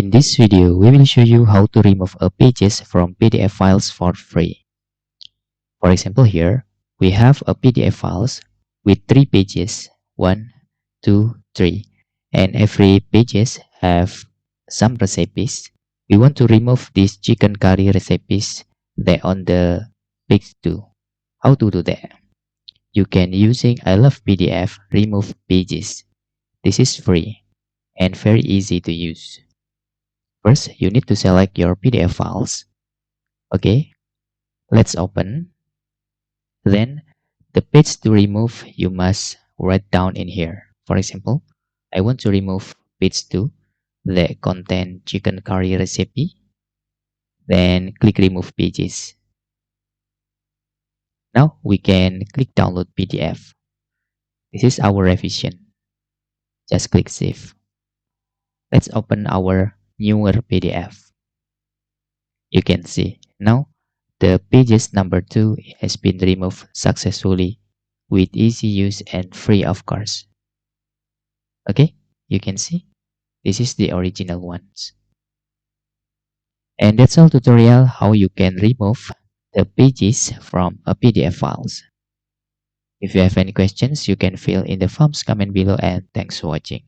In this video, we will show you how to remove a pages from PDF files for free. For example, here we have a PDF files with 3 pages, 1, 2, 3, and every pages have some recipes. We want to remove these chicken curry recipes that on the page 2. How to do that? You can using I love PDF remove pages. This is free and very easy to use. First, you need to select your PDF files. Okay, let's open. Then, the page to remove, you must write down in here. For example, I want to remove page 2 that contain chicken curry recipe. Then click remove pages. Now we can click download PDF. This is our revision. Just click save. Let's open our newer PDF. You can see now the pages number 2 has been removed successfully with easy use and free of course. Okay, you can see this is the original ones. And that's all tutorial how you can remove the pages from a PDF files. If you have any questions, you can fill in the forms comment below, and thanks for watching.